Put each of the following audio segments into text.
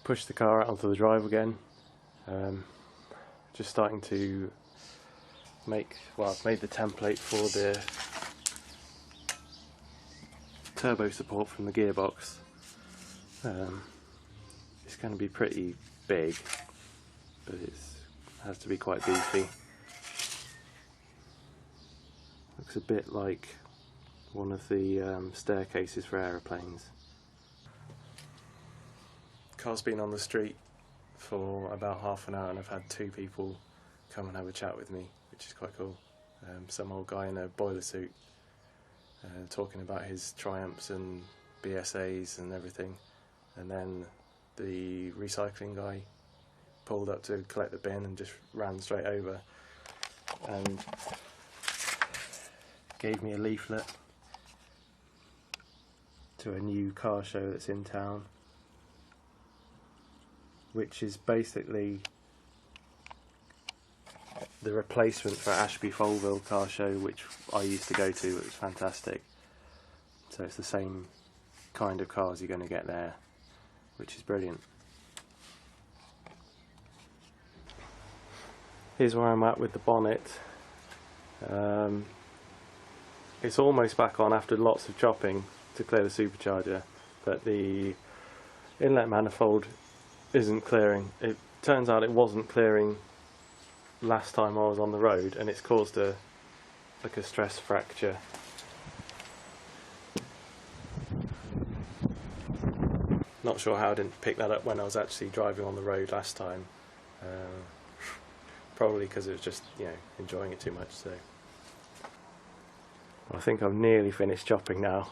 pushed the car out onto the drive again. Just starting to make, well, I've made the template for the turbo support from the gearbox. It's going to be pretty big, but it has to be quite beefy. Looks a bit like one of the staircases for aeroplanes. Car's been on the street for about half an hour and I've had 2 people come and have a chat with me, which is quite cool. Some old guy in a boiler suit talking about his Triumphs and BSAs and everything, and then the recycling guy pulled up to collect the bin and just ran straight over and gave me a leaflet to a new car show that's in town, which is basically the replacement for Ashby Foleville car show, which I used to go to. It was fantastic. So it's the same kind of cars you're going to get there, which is brilliant. Here's where I'm at with the bonnet. It's almost back on after lots of chopping to clear the supercharger, but the inlet manifold isn't clearing. It turns out it wasn't clearing last time I was on the road, and it's caused a stress fracture. Not sure how I didn't pick that up when I was actually driving on the road last time. Probably because it was just, enjoying it too much. So I think I've nearly finished chopping now.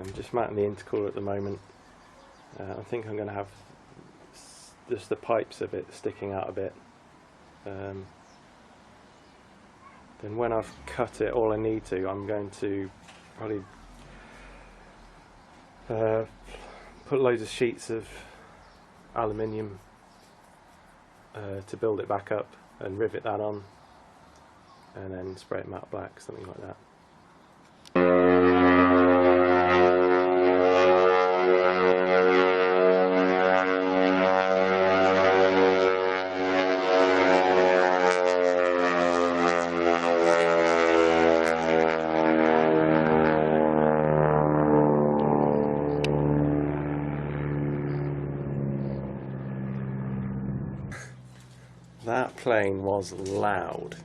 I'm just mounting the intercooler at the moment. I think I'm going to have just the pipes of it sticking out a bit. Then when I've cut it all I need to, I'm going to probably put loads of sheets of aluminium to build it back up and rivet that on, and then spray it matte black, something like that. That plane was loud.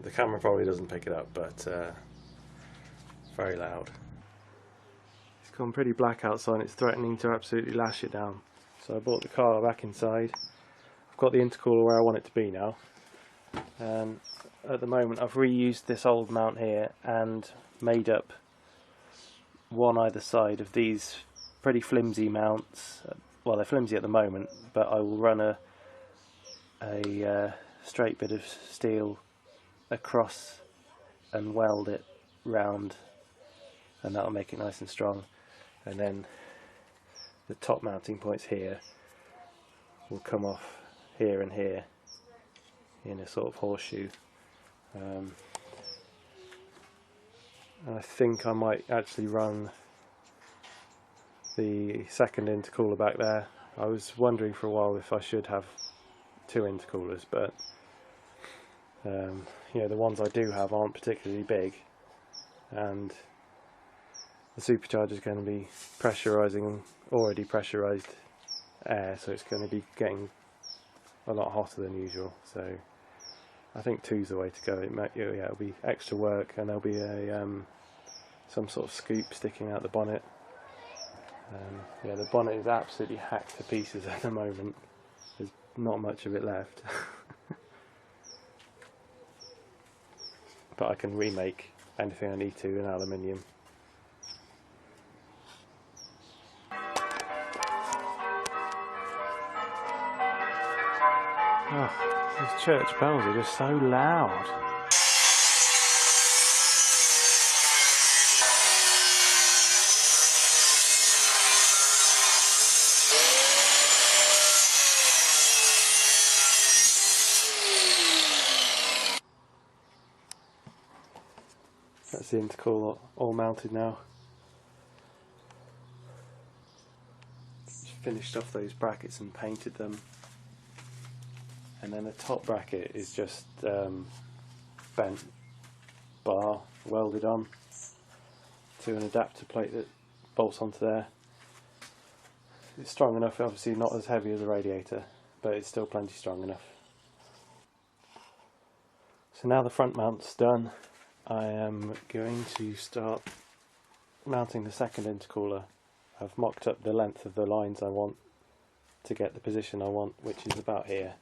The camera probably doesn't pick it up, but very loud. It's gone pretty black outside and it's threatening to absolutely lash it down. So I brought the car back inside. I've got the intercooler where I want it to be now. At the moment I've reused this old mount here and made up one either side of these pretty flimsy mounts. Well, they're flimsy at the moment, but I will run a straight bit of steel across and weld it round, and that'll make it nice and strong. And then the top mounting points here will come off here and here in a sort of horseshoe. And I think I might actually run the second intercooler back there. I was wondering for a while if I should have 2 intercoolers, but the ones I do have aren't particularly big, and the supercharger is going to be pressurising already pressurised air, so it's going to be getting a lot hotter than usual. So I think 2's the way to go. It'll be extra work, and there'll be a some sort of scoop sticking out the bonnet. The bonnet is absolutely hacked to pieces at the moment. There's not much of it left. But I can remake anything I need to in aluminium. Oh, these church bells are just so loud. That's the intercooler all mounted now. finished off those brackets and painted them, and then the top bracket is just bent bar welded on to an adapter plate that bolts onto there. It's strong enough, obviously not as heavy as a radiator, but it's still plenty strong enough. So now the front mount's done, I am going to start mounting the second intercooler. I've mocked up the length of the lines I want to get the position I want, which is about here.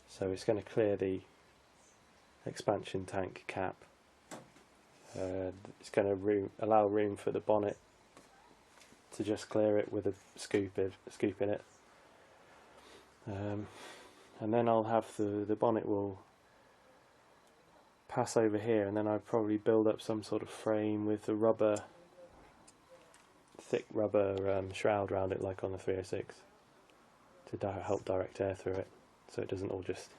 So it's going to clear the expansion tank cap. It's going to allow room for the bonnet to just clear it with a scoop in it. And then I'll have the bonnet will pass over here, and then I'll probably build up some sort of frame with a thick rubber shroud around it, like on the 306, to help direct air through it, so it doesn't all just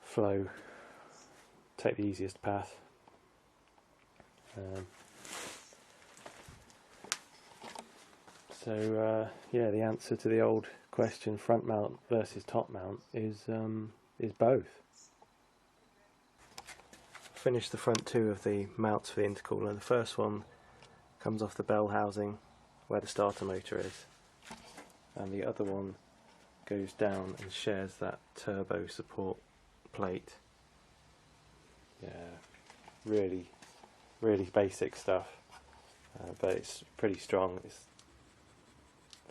flow, take the easiest path. Yeah, the answer to the old question, front mount versus top mount, is both. Finished the front two of the mounts for the intercooler. The first one comes off the bell housing where the starter motor is, and the other one goes down and shares that turbo support plate. Yeah, really basic stuff, but it's pretty strong, it's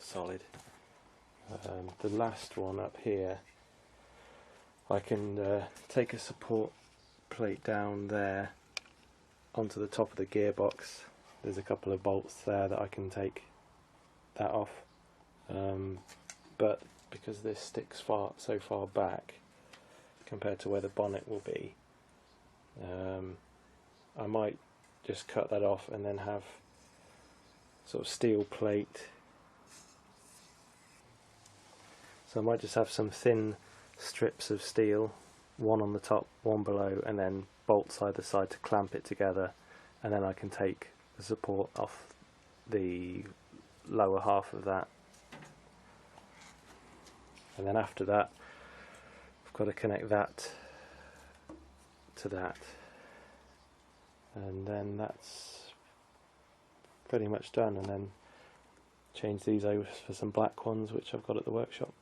solid. The last one up here, I can take a support plate down there onto the top of the gearbox. There's a couple of bolts there that I can take that off, but because this sticks so far back compared to where the bonnet will be, I might just cut that off and then have sort of steel plate. So I might just have some thin strips of steel, one on the top, one below, and then bolts either side to clamp it together, and then I can take the support off the lower half of that. And then after that, I've got to connect that to that, and then that's pretty much done, and then change these over for some black ones which I've got at the workshop.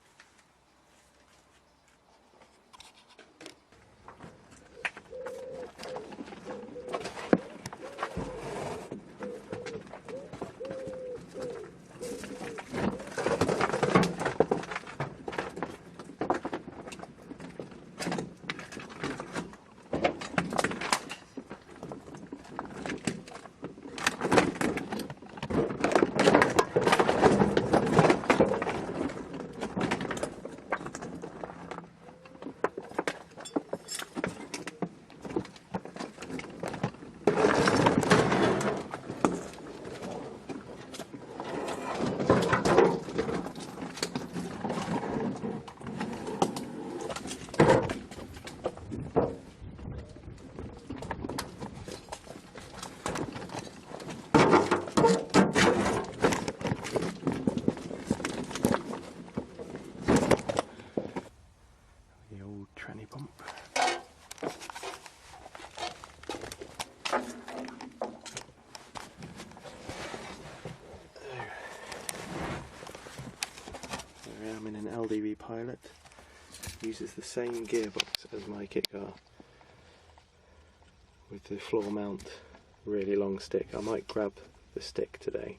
I'm in an LDV Pilot, uses the same gearbox as my Kit Car, with the floor mount really long stick. I might grab the stick today.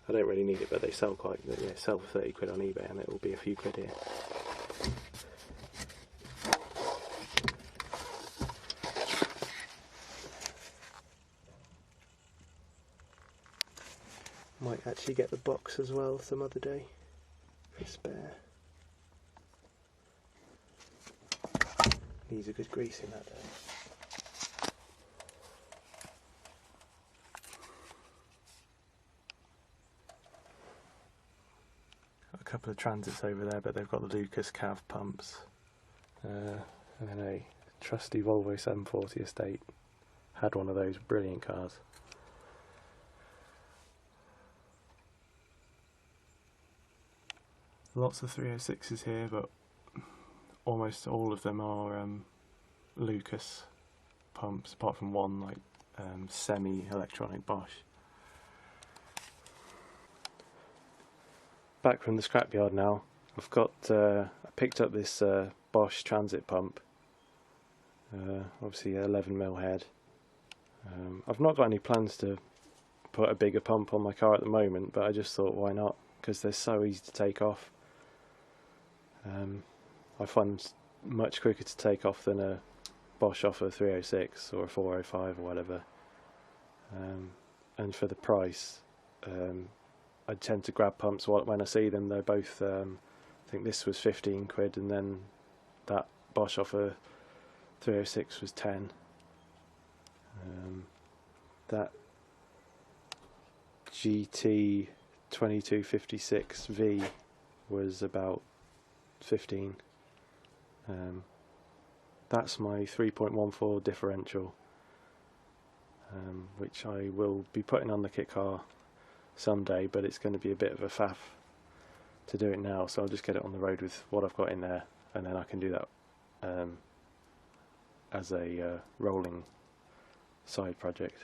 I don't really need it, but they sell for 30 quid on eBay, and it will be a few quid here. Might actually get the box as well some other day for spare. Needs a good greasing that day. Got a couple of transits over there, but they've got the Lucas cav pumps, and then a trusty Volvo 740 estate. Had one of those brilliant cars. Lots of 306s here, but almost all of them are Lucas pumps, apart from one like semi-electronic Bosch. Back from the scrapyard now. I've got I picked up this Bosch transit pump, obviously 11mm head. I've not got any plans to put a bigger pump on my car at the moment, but I just thought why not, because they're so easy to take off. I find them much quicker to take off than a Bosch off a 306 or a 405 or whatever, and for the price I tend to grab pumps when I see them. They're both I think this was 15 quid and then that Bosch off a 306 was 10. That GT 2256V was about 15. That's my 3.14 differential, which I will be putting on the Kit Car someday, but it's going to be a bit of a faff to do it now, so I'll just get it on the road with what I've got in there, and then I can do that as a rolling side project.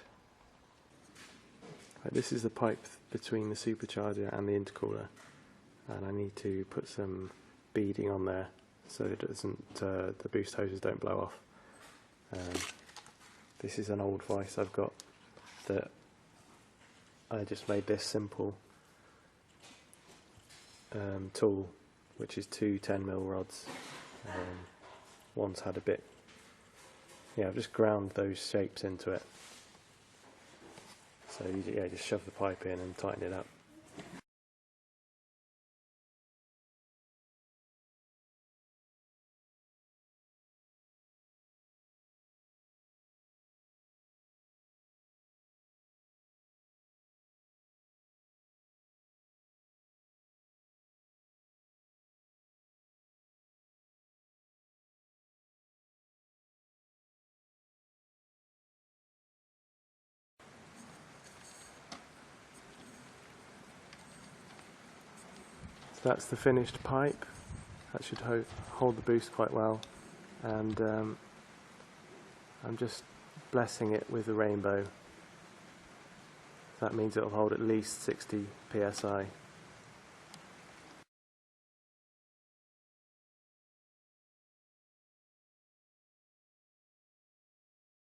Right, this is the pipe between the supercharger and the intercooler, and I need to put some beading on there so it doesn't the boost hoses don't blow off. This is an old vise I've got that I just made this simple tool, which is two 10mm rods. One's had a bit, yeah, I've just ground those shapes into it. So yeah, just shove the pipe in and tighten it up. That's the finished pipe. That should hold the boost quite well, and I'm just blessing it with a rainbow. That means it'll hold at least 60 psi.